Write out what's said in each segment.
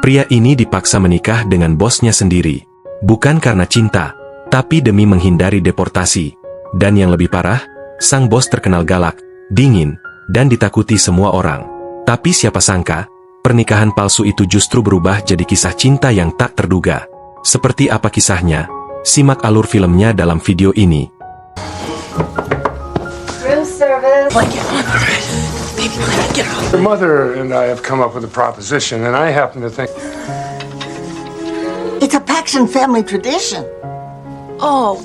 Pria ini dipaksa menikah dengan bosnya sendiri. Bukan karena cinta, tapi demi menghindari deportasi. Dan yang lebih parah, sang bos terkenal galak, dingin, dan ditakuti semua orang. Tapi siapa sangka, pernikahan palsu itu justru berubah jadi kisah cinta yang tak terduga. Seperti apa kisahnya? Simak alur filmnya dalam video ini. Room service. Your mother and I have come up with a proposition, and I happen to think... It's a Paxton family tradition. Oh.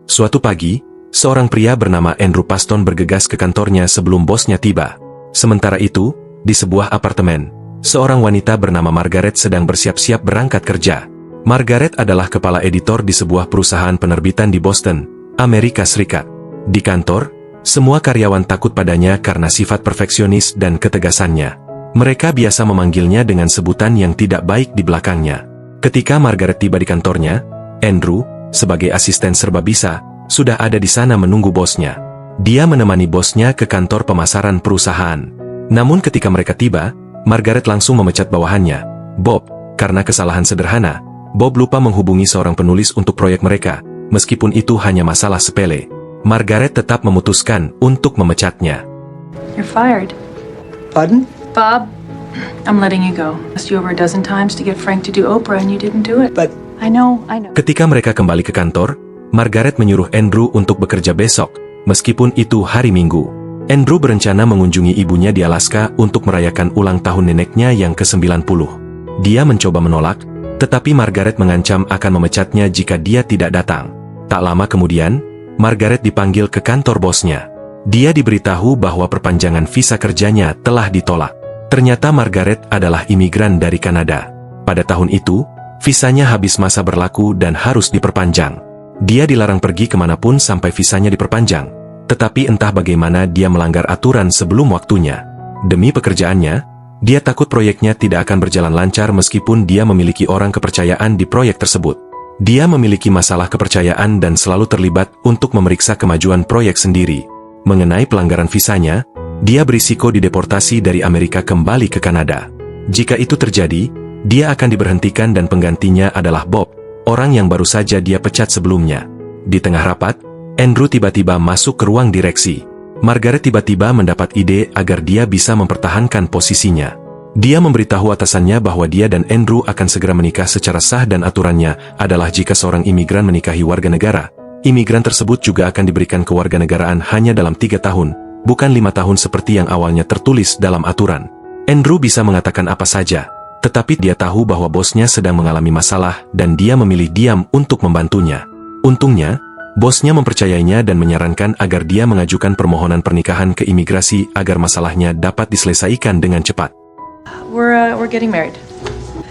Suatu pagi, seorang pria bernama Andrew Paxton bergegas ke kantornya sebelum bosnya tiba. Sementara itu, di sebuah apartemen, seorang wanita bernama Margaret sedang bersiap-siap berangkat kerja. Margaret adalah kepala editor di sebuah perusahaan penerbitan di Boston, Amerika Serikat. Di kantor, semua karyawan takut padanya karena sifat perfeksionis dan ketegasannya. Mereka biasa memanggilnya dengan sebutan yang tidak baik di belakangnya. Ketika Margaret tiba di kantornya, Andrew, sebagai asisten serba bisa, sudah ada di sana menunggu bosnya. Dia menemani bosnya ke kantor pemasaran perusahaan. Namun ketika mereka tiba, Margaret langsung memecat bawahannya, Bob. Karena kesalahan sederhana, Bob lupa menghubungi seorang penulis untuk proyek mereka. Meskipun itu hanya masalah sepele, Margaret tetap memutuskan untuk memecatnya. You're fired. Pardon? Bob, I'm letting you go. Asked you over a dozen times to get Frank to do Oprah and you didn't do it. But... I know. Ketika mereka kembali ke kantor, Margaret menyuruh Andrew untuk bekerja besok, meskipun itu hari Minggu. Andrew berencana mengunjungi ibunya di Alaska untuk merayakan ulang tahun neneknya yang ke-90. Dia mencoba menolak, tetapi Margaret mengancam akan memecatnya jika dia tidak datang. Tak lama kemudian, Margaret dipanggil ke kantor bosnya. Dia diberitahu bahwa perpanjangan visa kerjanya telah ditolak. Ternyata Margaret adalah imigran dari Kanada. Pada tahun itu, visanya habis masa berlaku dan harus diperpanjang. Dia dilarang pergi kemanapun sampai visanya diperpanjang. Tetapi entah bagaimana dia melanggar aturan sebelum waktunya. Demi pekerjaannya, dia takut proyeknya tidak akan berjalan lancar meskipun dia memiliki orang kepercayaan di proyek tersebut. Dia memiliki masalah kepercayaan dan selalu terlibat untuk memeriksa kemajuan proyek sendiri. Mengenai pelanggaran visanya, dia berisiko dideportasi dari Amerika kembali ke Kanada. Jika itu terjadi, dia akan diberhentikan dan penggantinya adalah Bob, orang yang baru saja dia pecat sebelumnya. Di tengah rapat, Andrew tiba-tiba masuk ke ruang direksi. Margaret tiba-tiba mendapat ide agar dia bisa mempertahankan posisinya. Dia memberitahu atasannya bahwa dia dan Andrew akan segera menikah secara sah dan aturannya adalah jika seorang imigran menikahi warga negara, imigran tersebut juga akan diberikan kewarganegaraan hanya dalam 3 tahun, bukan 5 tahun seperti yang awalnya tertulis dalam aturan. Andrew bisa mengatakan apa saja, tetapi dia tahu bahwa bosnya sedang mengalami masalah dan dia memilih diam untuk membantunya. Untungnya, bosnya mempercayainya dan menyarankan agar dia mengajukan permohonan pernikahan ke imigrasi agar masalahnya dapat diselesaikan dengan cepat. We're getting married.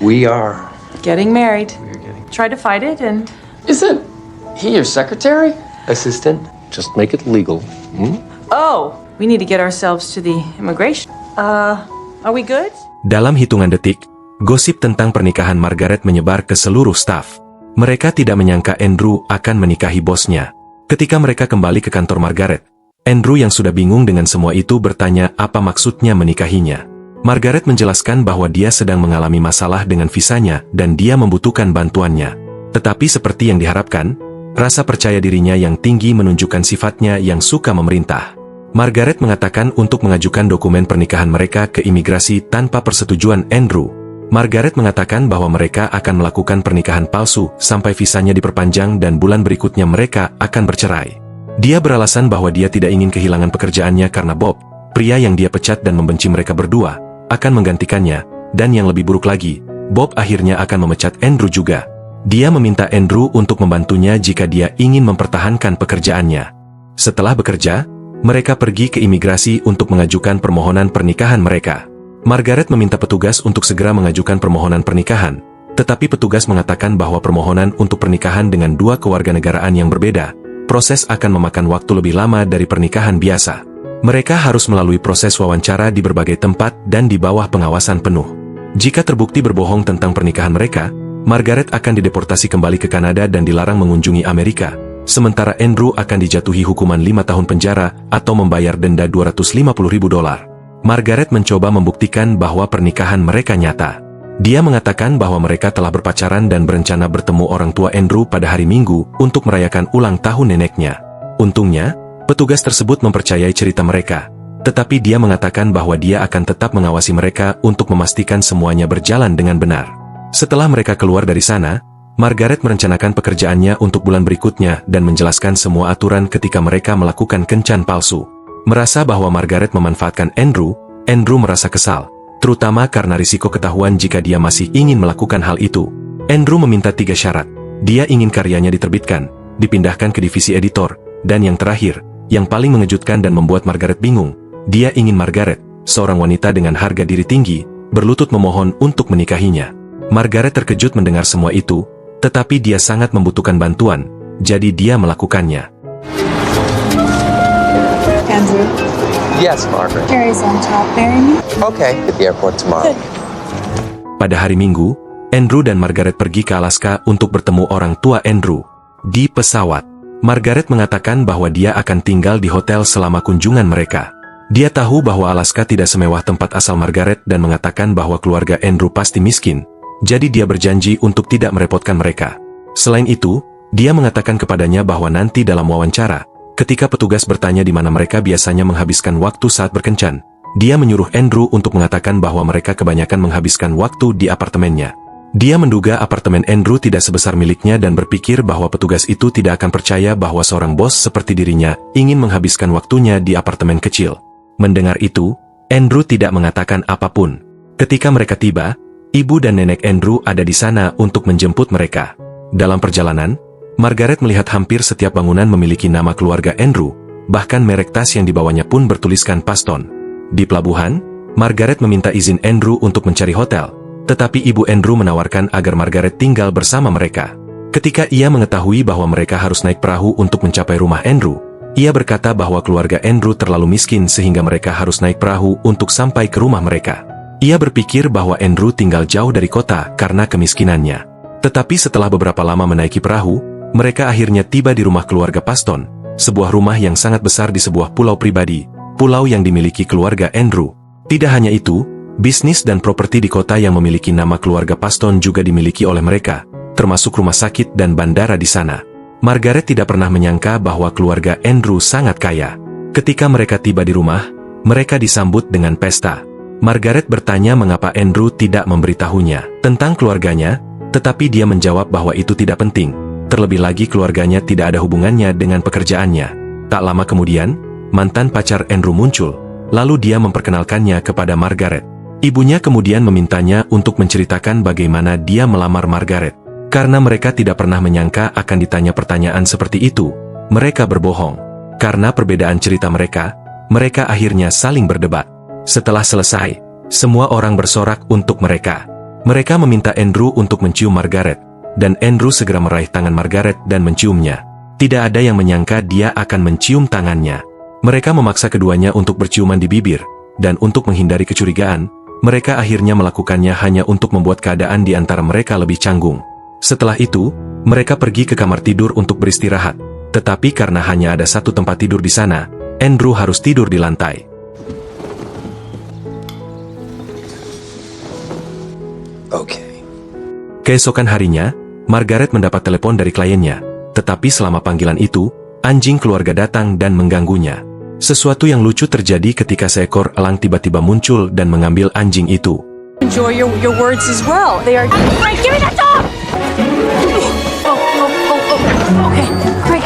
We are. Getting married. Try to fight it and... Isn't he your secretary? Assistant? Just make it legal. Oh, we need to get ourselves to the immigration. Are we good? Dalam hitungan detik, gosip tentang pernikahan Margaret menyebar ke seluruh staf. Mereka tidak menyangka Andrew akan menikahi bosnya. Ketika mereka kembali ke kantor Margaret, Andrew yang sudah bingung dengan semua itu bertanya apa maksudnya menikahinya. Margaret menjelaskan bahwa dia sedang mengalami masalah dengan visanya dan dia membutuhkan bantuannya. Tetapi seperti yang diharapkan, rasa percaya dirinya yang tinggi menunjukkan sifatnya yang suka memerintah. Margaret mengatakan untuk mengajukan dokumen pernikahan mereka ke imigrasi tanpa persetujuan Andrew. Margaret mengatakan bahwa mereka akan melakukan pernikahan palsu sampai visanya diperpanjang dan bulan berikutnya mereka akan bercerai. Dia beralasan bahwa dia tidak ingin kehilangan pekerjaannya karena Bob, pria yang dia pecat dan membenci mereka berdua, akan menggantikannya, dan yang lebih buruk lagi, Bob akhirnya akan memecat Andrew juga. Dia meminta Andrew untuk membantunya jika dia ingin mempertahankan pekerjaannya. Setelah bekerja, mereka pergi ke imigrasi untuk mengajukan permohonan pernikahan mereka. Margaret meminta petugas untuk segera mengajukan permohonan pernikahan, tetapi petugas mengatakan bahwa permohonan untuk pernikahan dengan 2 kewarganegaraan yang berbeda, proses akan memakan waktu lebih lama dari pernikahan biasa. Mereka harus melalui proses wawancara di berbagai tempat dan di bawah pengawasan penuh. Jika terbukti berbohong tentang pernikahan mereka, Margaret akan dideportasi kembali ke Kanada dan dilarang mengunjungi Amerika, sementara Andrew akan dijatuhi hukuman 5 tahun penjara atau membayar denda $250.000. Margaret mencoba membuktikan bahwa pernikahan mereka nyata. Dia mengatakan bahwa mereka telah berpacaran dan berencana bertemu orang tua Andrew pada hari Minggu untuk merayakan ulang tahun neneknya. Untungnya, petugas tersebut mempercayai cerita mereka, tetapi dia mengatakan bahwa dia akan tetap mengawasi mereka untuk memastikan semuanya berjalan dengan benar. Setelah mereka keluar dari sana, Margaret merencanakan pekerjaannya untuk bulan berikutnya dan menjelaskan semua aturan ketika mereka melakukan kencan palsu. Merasa bahwa Margaret memanfaatkan Andrew merasa kesal, terutama karena risiko ketahuan jika dia masih ingin melakukan hal itu. Andrew meminta 3 syarat. Dia ingin karyanya diterbitkan, dipindahkan ke divisi editor, dan yang terakhir, yang paling mengejutkan dan membuat Margaret bingung, dia ingin Margaret, seorang wanita dengan harga diri tinggi, berlutut memohon untuk menikahinya. Margaret terkejut mendengar semua itu, tetapi dia sangat membutuhkan bantuan, jadi dia melakukannya. Andrew, Yes, Margaret. Jerry's on top. Marry me? Okay, at the airport tomorrow. Pada hari Minggu, Andrew dan Margaret pergi ke Alaska untuk bertemu orang tua Andrew. Di pesawat, Margaret mengatakan bahwa dia akan tinggal di hotel selama kunjungan mereka. Dia tahu bahwa Alaska tidak semewah tempat asal Margaret dan mengatakan bahwa keluarga Andrew pasti miskin, jadi dia berjanji untuk tidak merepotkan mereka. Selain itu, dia mengatakan kepadanya bahwa nanti dalam wawancara, ketika petugas bertanya di mana mereka biasanya menghabiskan waktu saat berkencan, dia menyuruh Andrew untuk mengatakan bahwa mereka kebanyakan menghabiskan waktu di apartemennya. Dia menduga apartemen Andrew tidak sebesar miliknya dan berpikir bahwa petugas itu tidak akan percaya bahwa seorang bos seperti dirinya ingin menghabiskan waktunya di apartemen kecil. Mendengar itu, Andrew tidak mengatakan apapun. Ketika mereka tiba, ibu dan nenek Andrew ada di sana untuk menjemput mereka. Dalam perjalanan, Margaret melihat hampir setiap bangunan memiliki nama keluarga Andrew, bahkan merek tas yang dibawanya pun bertuliskan Paston. Di pelabuhan, Margaret meminta izin Andrew untuk mencari hotel, tetapi ibu Andrew menawarkan agar Margaret tinggal bersama mereka. Ketika ia mengetahui bahwa mereka harus naik perahu untuk mencapai rumah Andrew, ia berkata bahwa keluarga Andrew terlalu miskin sehingga mereka harus naik perahu untuk sampai ke rumah mereka. Ia berpikir bahwa Andrew tinggal jauh dari kota karena kemiskinannya. Tetapi setelah beberapa lama menaiki perahu, mereka akhirnya tiba di rumah keluarga Paston, sebuah rumah yang sangat besar di sebuah pulau pribadi, pulau yang dimiliki keluarga Andrew. Tidak hanya itu, bisnis dan properti di kota yang memiliki nama keluarga Paston juga dimiliki oleh mereka, termasuk rumah sakit dan bandara di sana. Margaret tidak pernah menyangka bahwa keluarga Andrew sangat kaya. Ketika mereka tiba di rumah, mereka disambut dengan pesta. Margaret bertanya mengapa Andrew tidak memberitahunya tentang keluarganya, tetapi dia menjawab bahwa itu tidak penting. Terlebih lagi keluarganya tidak ada hubungannya dengan pekerjaannya. Tak lama kemudian, mantan pacar Andrew muncul, lalu dia memperkenalkannya kepada Margaret. Ibunya kemudian memintanya untuk menceritakan bagaimana dia melamar Margaret. Karena mereka tidak pernah menyangka akan ditanya pertanyaan seperti itu, mereka berbohong. Karena perbedaan cerita mereka akhirnya saling berdebat. Setelah selesai, semua orang bersorak untuk mereka. Mereka meminta Andrew untuk mencium Margaret, dan Andrew segera meraih tangan Margaret dan menciumnya. Tidak ada yang menyangka dia akan mencium tangannya. Mereka memaksa keduanya untuk berciuman di bibir, dan untuk menghindari kecurigaan, mereka akhirnya melakukannya hanya untuk membuat keadaan di antara mereka lebih canggung. Setelah itu, mereka pergi ke kamar tidur untuk beristirahat, tetapi karena hanya ada satu tempat tidur di sana, Andrew harus tidur di lantai. Okay. Keesokan harinya, Margaret mendapat telepon dari kliennya, tetapi selama panggilan itu, anjing keluarga datang dan mengganggunya. Sesuatu yang lucu terjadi ketika seekor elang tiba-tiba muncul dan mengambil anjing itu. Enjoy your words as well. They are. Frank, give me that dog! Okay, great.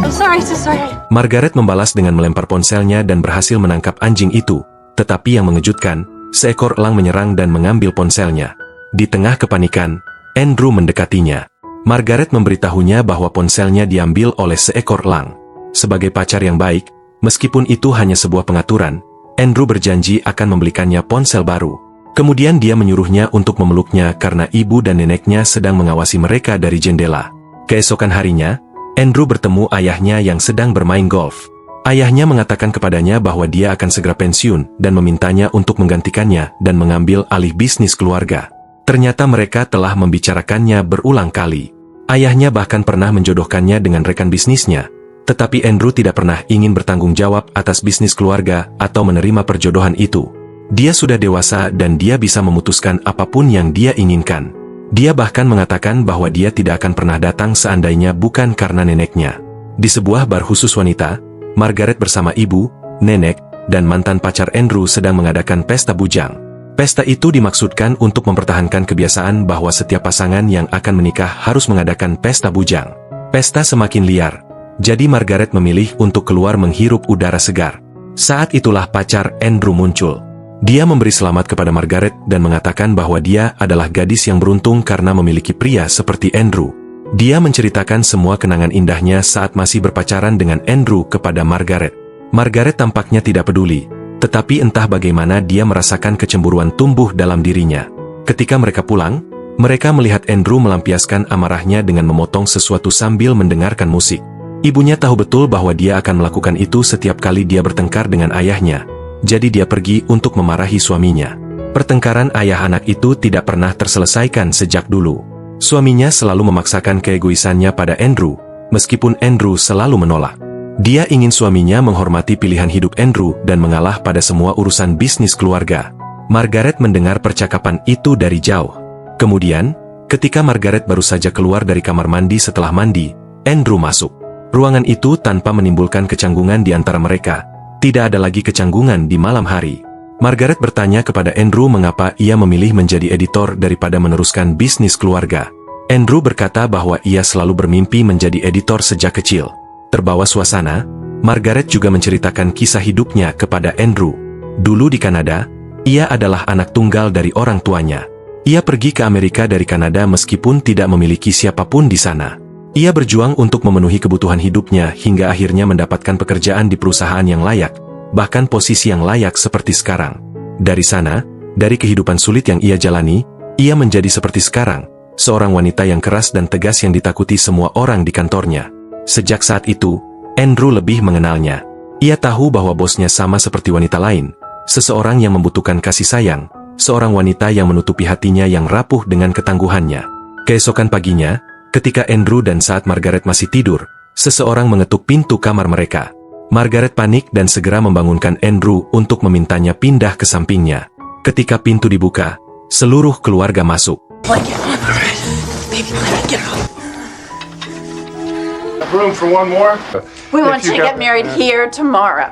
I'm sorry, so sorry. Margaret membalas dengan melempar ponselnya dan berhasil menangkap anjing itu, tetapi yang mengejutkan, seekor elang menyerang dan mengambil ponselnya. Di tengah kepanikan, Andrew mendekatinya. Margaret memberitahunya bahwa ponselnya diambil oleh seekor elang. Sebagai pacar yang baik, meskipun itu hanya sebuah pengaturan, Andrew berjanji akan membelikannya ponsel baru. Kemudian dia menyuruhnya untuk memeluknya karena ibu dan neneknya sedang mengawasi mereka dari jendela. Keesokan harinya, Andrew bertemu ayahnya yang sedang bermain golf. Ayahnya mengatakan kepadanya bahwa dia akan segera pensiun dan memintanya untuk menggantikannya dan mengambil alih bisnis keluarga. Ternyata mereka telah membicarakannya berulang kali. Ayahnya bahkan pernah menjodohkannya dengan rekan bisnisnya, Tetapi Andrew tidak pernah ingin bertanggung jawab atas bisnis keluarga atau menerima perjodohan itu. Dia sudah dewasa dan dia bisa memutuskan apapun yang dia inginkan. Dia bahkan mengatakan bahwa dia tidak akan pernah datang seandainya bukan karena neneknya. Di sebuah bar khusus wanita, Margaret bersama ibu, nenek, dan mantan pacar Andrew sedang mengadakan pesta bujang. Pesta itu dimaksudkan untuk mempertahankan kebiasaan bahwa setiap pasangan yang akan menikah harus mengadakan pesta bujang. Pesta semakin liar, jadi Margaret memilih untuk keluar menghirup udara segar. Saat itulah pacar Andrew muncul. Dia memberi selamat kepada Margaret dan mengatakan bahwa dia adalah gadis yang beruntung karena memiliki pria seperti Andrew. Dia menceritakan semua kenangan indahnya saat masih berpacaran dengan Andrew kepada Margaret. Margaret tampaknya tidak peduli, tetapi entah bagaimana dia merasakan kecemburuan tumbuh dalam dirinya. Ketika mereka pulang, mereka melihat Andrew melampiaskan amarahnya dengan memotong sesuatu sambil mendengarkan musik. Ibunya tahu betul bahwa dia akan melakukan itu setiap kali dia bertengkar dengan ayahnya. Jadi dia pergi untuk memarahi suaminya. Pertengkaran ayah anak itu tidak pernah terselesaikan sejak dulu. Suaminya selalu memaksakan keegoisannya pada Andrew, meskipun Andrew selalu menolak. Dia ingin suaminya menghormati pilihan hidup Andrew dan mengalah pada semua urusan bisnis keluarga. Margaret mendengar percakapan itu dari jauh. Kemudian, ketika Margaret baru saja keluar dari kamar mandi setelah mandi, Andrew masuk. Ruangan itu tanpa menimbulkan kecanggungan di antara mereka. Tidak ada lagi kecanggungan di malam hari. Margaret bertanya kepada Andrew mengapa ia memilih menjadi editor daripada meneruskan bisnis keluarga. Andrew berkata bahwa ia selalu bermimpi menjadi editor sejak kecil. Terbawa suasana, Margaret juga menceritakan kisah hidupnya kepada Andrew. Dulu di Kanada, ia adalah anak tunggal dari orang tuanya. Ia pergi ke Amerika dari Kanada meskipun tidak memiliki siapapun di sana. Ia berjuang untuk memenuhi kebutuhan hidupnya hingga akhirnya mendapatkan pekerjaan di perusahaan yang layak, bahkan posisi yang layak seperti sekarang. Dari sana, dari kehidupan sulit yang ia jalani, ia menjadi seperti sekarang, seorang wanita yang keras dan tegas yang ditakuti semua orang di kantornya. Sejak saat itu, Andrew lebih mengenalnya. Ia tahu bahwa bosnya sama seperti wanita lain, seseorang yang membutuhkan kasih sayang, seorang wanita yang menutupi hatinya yang rapuh dengan ketangguhannya. Keesokan paginya, ketika Andrew dan saat Margaret masih tidur, seseorang mengetuk pintu kamar mereka. Margaret panik dan segera membangunkan Andrew untuk memintanya pindah ke sampingnya. Ketika pintu dibuka, seluruh keluarga masuk. Room for one more? We If want you to got- get married here tomorrow.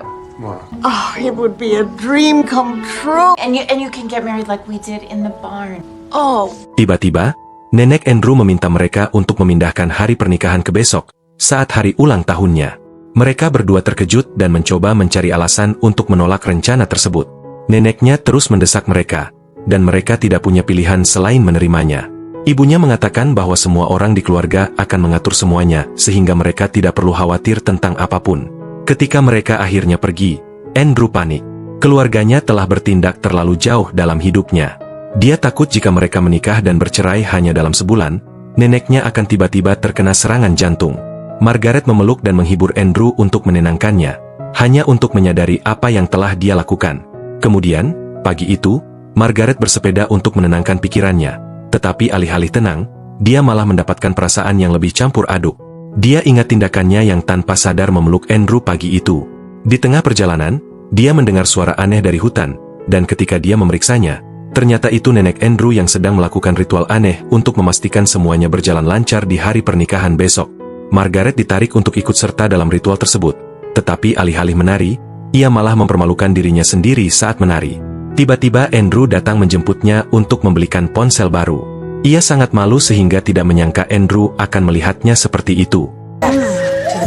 Oh, it would be a dream come true. And you can get married like we did in the barn. Oh. Tiba-tiba, nenek Andrew meminta mereka untuk memindahkan hari pernikahan ke besok, saat hari ulang tahunnya. Mereka berdua terkejut dan mencoba mencari alasan untuk menolak rencana tersebut. Neneknya terus mendesak mereka, dan mereka tidak punya pilihan selain menerimanya. Ibunya mengatakan bahwa semua orang di keluarga akan mengatur semuanya, sehingga mereka tidak perlu khawatir tentang apapun. Ketika mereka akhirnya pergi, Andrew panik. Keluarganya telah bertindak terlalu jauh dalam hidupnya. Dia takut jika mereka menikah dan bercerai hanya dalam sebulan, neneknya akan tiba-tiba terkena serangan jantung. Margaret memeluk dan menghibur Andrew untuk menenangkannya, hanya untuk menyadari apa yang telah dia lakukan. Kemudian, pagi itu, Margaret bersepeda untuk menenangkan pikirannya, tetapi alih-alih tenang, dia malah mendapatkan perasaan yang lebih campur aduk. Dia ingat tindakannya yang tanpa sadar memeluk Andrew pagi itu. Di tengah perjalanan, dia mendengar suara aneh dari hutan, dan ketika dia memeriksanya, ternyata itu nenek Andrew yang sedang melakukan ritual aneh untuk memastikan semuanya berjalan lancar di hari pernikahan besok. Margaret ditarik untuk ikut serta dalam ritual tersebut, tetapi alih-alih menari, ia malah mempermalukan dirinya sendiri saat menari. Tiba-tiba Andrew datang menjemputnya untuk membelikan ponsel baru. Ia sangat malu sehingga tidak menyangka Andrew akan melihatnya seperti itu.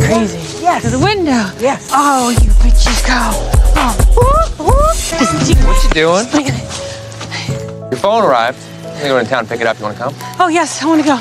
Crazy. Yes. To the window. Yes. Oh, you bitchy cow. Oh. What you doing? Look at it. Your phone arrived. I'm going to town to pick it up. You want to come? Oh, yes, I want to go.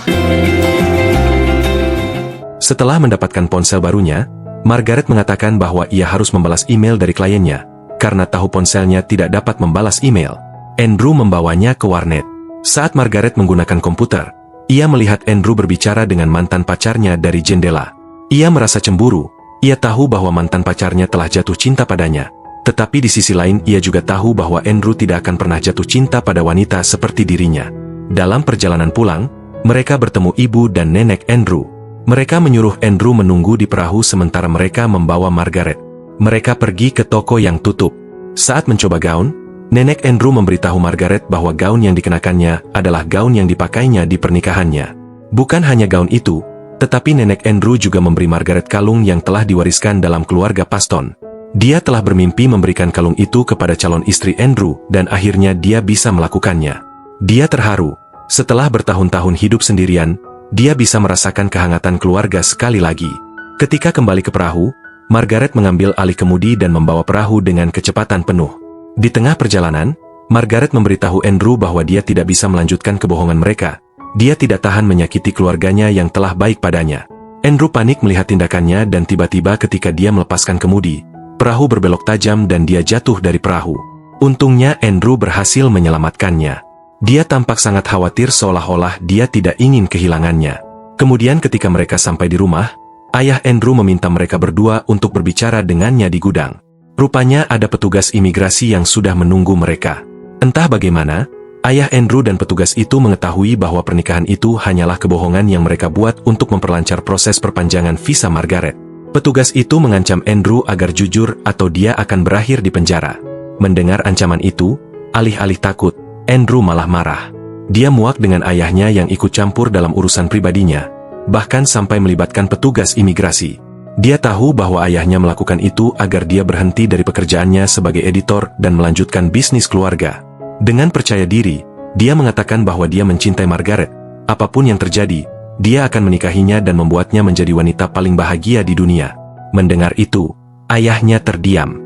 Setelah mendapatkan ponsel barunya, Margaret mengatakan bahwa ia harus membalas email dari kliennya, karena tahu ponselnya tidak dapat membalas email. Andrew membawanya ke warnet. Saat Margaret menggunakan komputer, ia melihat Andrew berbicara dengan mantan pacarnya dari jendela. Ia merasa cemburu. Ia tahu bahwa mantan pacarnya telah jatuh cinta padanya. Tetapi di sisi lain ia juga tahu bahwa Andrew tidak akan pernah jatuh cinta pada wanita seperti dirinya. Dalam perjalanan pulang, mereka bertemu ibu dan nenek Andrew. Mereka menyuruh Andrew menunggu di perahu sementara mereka membawa Margaret. Mereka pergi ke toko yang tutup. Saat mencoba gaun, nenek Andrew memberitahu Margaret bahwa gaun yang dikenakannya adalah gaun yang dipakainya di pernikahannya. Bukan hanya gaun itu, tetapi nenek Andrew juga memberi Margaret kalung yang telah diwariskan dalam keluarga Paston. Dia telah bermimpi memberikan kalung itu kepada calon istri Andrew dan akhirnya dia bisa melakukannya. Dia terharu. Setelah bertahun-tahun hidup sendirian, dia bisa merasakan kehangatan keluarga sekali lagi. Ketika kembali ke perahu, Margaret mengambil alih kemudi dan membawa perahu dengan kecepatan penuh. Di tengah perjalanan, Margaret memberitahu Andrew bahwa dia tidak bisa melanjutkan kebohongan mereka. Dia tidak tahan menyakiti keluarganya yang telah baik padanya. Andrew panik melihat tindakannya dan tiba-tiba ketika dia melepaskan kemudi, perahu berbelok tajam dan dia jatuh dari perahu. Untungnya Andrew berhasil menyelamatkannya. Dia tampak sangat khawatir seolah-olah dia tidak ingin kehilangannya. Kemudian ketika mereka sampai di rumah, ayah Andrew meminta mereka berdua untuk berbicara dengannya di gudang. Rupanya ada petugas imigrasi yang sudah menunggu mereka. Entah bagaimana, ayah Andrew dan petugas itu mengetahui bahwa pernikahan itu hanyalah kebohongan yang mereka buat untuk memperlancar proses perpanjangan visa Margaret. Petugas itu mengancam Andrew agar jujur atau dia akan berakhir di penjara. Mendengar ancaman itu, alih-alih takut, Andrew malah marah. Dia muak dengan ayahnya yang ikut campur dalam urusan pribadinya, bahkan sampai melibatkan petugas imigrasi. Dia tahu bahwa ayahnya melakukan itu agar dia berhenti dari pekerjaannya sebagai editor dan melanjutkan bisnis keluarga. Dengan percaya diri, dia mengatakan bahwa dia mencintai Margaret. Apapun yang terjadi, dia akan menikahinya dan membuatnya menjadi wanita paling bahagia di dunia. Mendengar itu, ayahnya terdiam.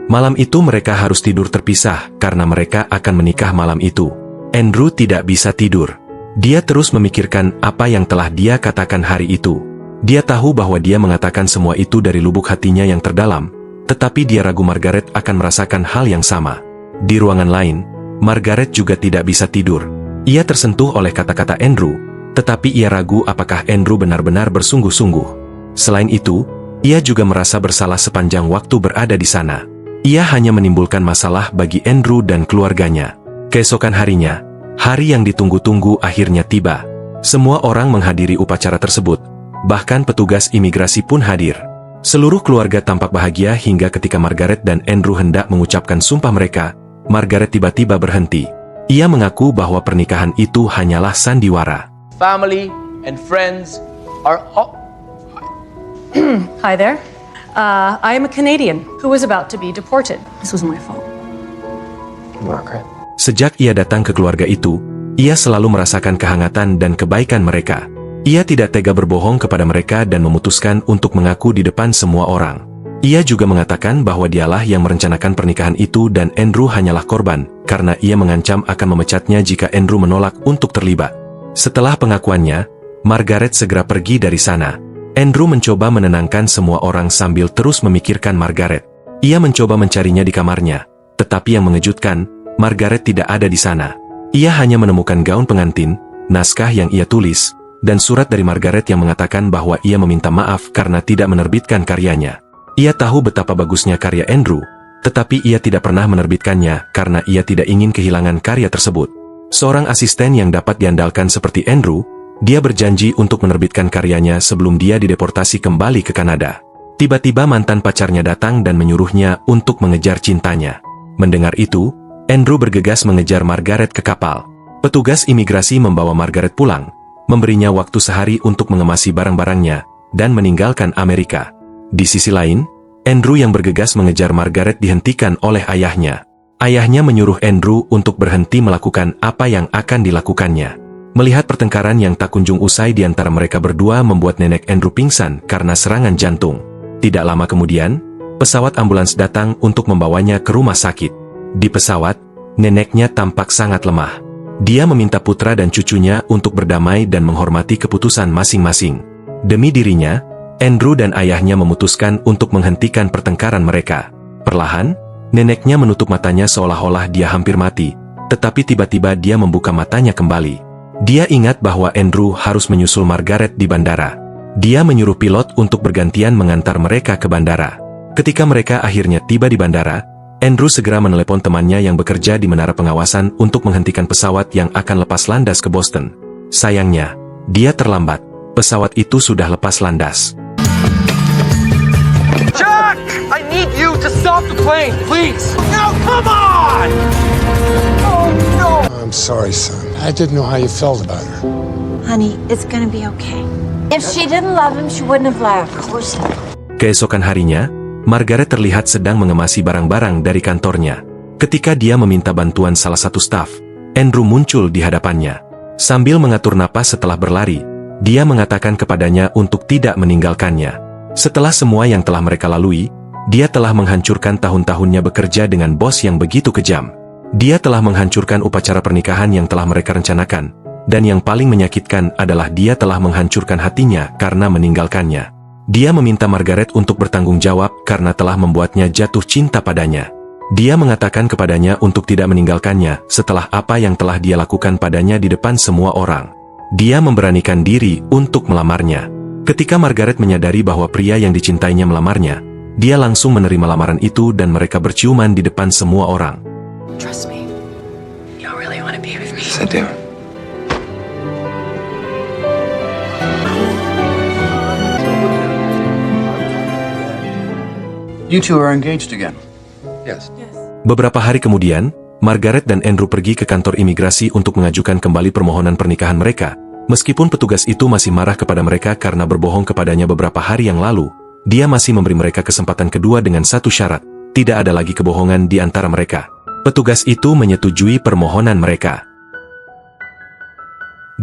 Malam itu mereka harus tidur terpisah karena mereka akan menikah malam itu. Andrew tidak bisa tidur. Dia terus memikirkan apa yang telah dia katakan hari itu. Dia tahu bahwa dia mengatakan semua itu dari lubuk hatinya yang terdalam, tetapi dia ragu Margaret akan merasakan hal yang sama. Di ruangan lain, Margaret juga tidak bisa tidur. Ia tersentuh oleh kata-kata Andrew, tetapi ia ragu apakah Andrew benar-benar bersungguh-sungguh. Selain itu, ia juga merasa bersalah sepanjang waktu berada di sana. Ia hanya menimbulkan masalah bagi Andrew dan keluarganya. Keesokan harinya, hari yang ditunggu-tunggu akhirnya tiba. Semua orang menghadiri upacara tersebut, bahkan petugas imigrasi pun hadir. Seluruh keluarga tampak bahagia hingga ketika Margaret dan Andrew hendak mengucapkan sumpah mereka, Margaret tiba-tiba berhenti. Ia mengaku bahwa pernikahan itu hanyalah sandiwara. Family and friends are all... Hi there. I am a Canadian who was about to be deported. This was my fault. Margaret. Sejak ia datang ke keluarga itu, ia selalu merasakan kehangatan dan kebaikan mereka. Ia tidak tega berbohong kepada mereka dan memutuskan untuk mengaku di depan semua orang. Ia juga mengatakan bahwa dialah yang merencanakan pernikahan itu dan Andrew hanyalah korban, karena ia mengancam akan memecatnya jika Andrew menolak untuk terlibat. Setelah pengakuannya, Margaret segera pergi dari sana. Andrew mencoba menenangkan semua orang sambil terus memikirkan Margaret. Ia mencoba mencarinya di kamarnya, tetapi yang mengejutkan, Margaret tidak ada di sana. Ia hanya menemukan gaun pengantin, naskah yang ia tulis, dan surat dari Margaret yang mengatakan bahwa ia meminta maaf karena tidak menerbitkan karyanya. Ia tahu betapa bagusnya karya Andrew, tetapi ia tidak pernah menerbitkannya karena ia tidak ingin kehilangan karya tersebut. Seorang asisten yang dapat diandalkan seperti Andrew, dia berjanji untuk menerbitkan karyanya sebelum dia dideportasi kembali ke Kanada. Tiba-tiba mantan pacarnya datang dan menyuruhnya untuk mengejar cintanya. Mendengar itu, Andrew bergegas mengejar Margaret ke kapal. Petugas imigrasi membawa Margaret pulang, memberinya waktu sehari untuk mengemasi barang-barangnya, dan meninggalkan Amerika. Di sisi lain, Andrew yang bergegas mengejar Margaret dihentikan oleh ayahnya. Ayahnya menyuruh Andrew untuk berhenti melakukan apa yang akan dilakukannya. Melihat pertengkaran yang tak kunjung usai di antara mereka berdua membuat nenek Andrew pingsan karena serangan jantung. Tidak lama kemudian, pesawat ambulans datang untuk membawanya ke rumah sakit. Di pesawat, neneknya tampak sangat lemah. Dia meminta putra dan cucunya untuk berdamai dan menghormati keputusan masing-masing. Demi dirinya, Andrew dan ayahnya memutuskan untuk menghentikan pertengkaran mereka. Perlahan, neneknya menutup matanya seolah-olah dia hampir mati, tetapi tiba-tiba dia membuka matanya kembali. Dia ingat bahwa Andrew harus menyusul Margaret di bandara. Dia menyuruh pilot untuk bergantian mengantar mereka ke bandara. Ketika mereka akhirnya tiba di bandara, Andrew segera menelepon temannya yang bekerja di menara pengawasan untuk menghentikan pesawat yang akan lepas landas ke Boston. Sayangnya, dia terlambat. pesawat itu sudah lepas landas. Jack! I need you to stop the plane, please! No, come on! Oh, no! I'm sorry, son. I didn't know how you felt about her. Honey, it's gonna be okay. If she didn't love him, she wouldn't have left. Of course not. Keesokan harinya, Margaret terlihat sedang mengemasi barang-barang dari kantornya. Ketika dia meminta bantuan salah satu staf, Andrew muncul di hadapannya. Sambil mengatur napas setelah berlari, dia mengatakan kepadanya untuk tidak meninggalkannya. Setelah semua yang telah mereka lalui, dia telah menghancurkan tahun-tahunnya bekerja dengan bos yang begitu kejam. Dia telah menghancurkan upacara pernikahan yang telah mereka rencanakan, dan yang paling menyakitkan adalah dia telah menghancurkan hatinya karena meninggalkannya. Dia meminta Margaret untuk bertanggung jawab karena telah membuatnya jatuh cinta padanya. Dia mengatakan kepadanya untuk tidak meninggalkannya setelah apa yang telah dia lakukan padanya di depan semua orang. Dia memberanikan diri untuk melamarnya. Ketika Margaret menyadari bahwa pria yang dicintainya melamarnya, dia langsung menerima lamaran itu dan mereka berciuman di depan semua orang. Trust me. You don't really want to be with me. Yes, I do. You two are engaged again. Yes. Beberapa hari kemudian, Margaret dan Andrew pergi ke kantor imigrasi untuk mengajukan kembali permohonan pernikahan mereka. Meskipun petugas itu masih marah kepada mereka karena berbohong kepadanya beberapa hari yang lalu, dia masih memberi mereka kesempatan kedua dengan satu syarat, tidak ada lagi kebohongan di antara mereka. Petugas itu menyetujui permohonan mereka.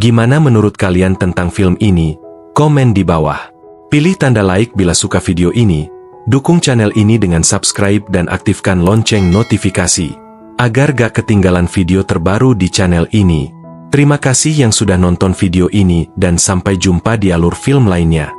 Gimana menurut kalian tentang film ini? Komen di bawah. Pilih tanda like bila suka video ini. Dukung channel ini dengan subscribe dan aktifkan lonceng notifikasi, agar gak ketinggalan video terbaru di channel ini. Terima kasih yang sudah nonton video ini dan sampai jumpa di alur film lainnya.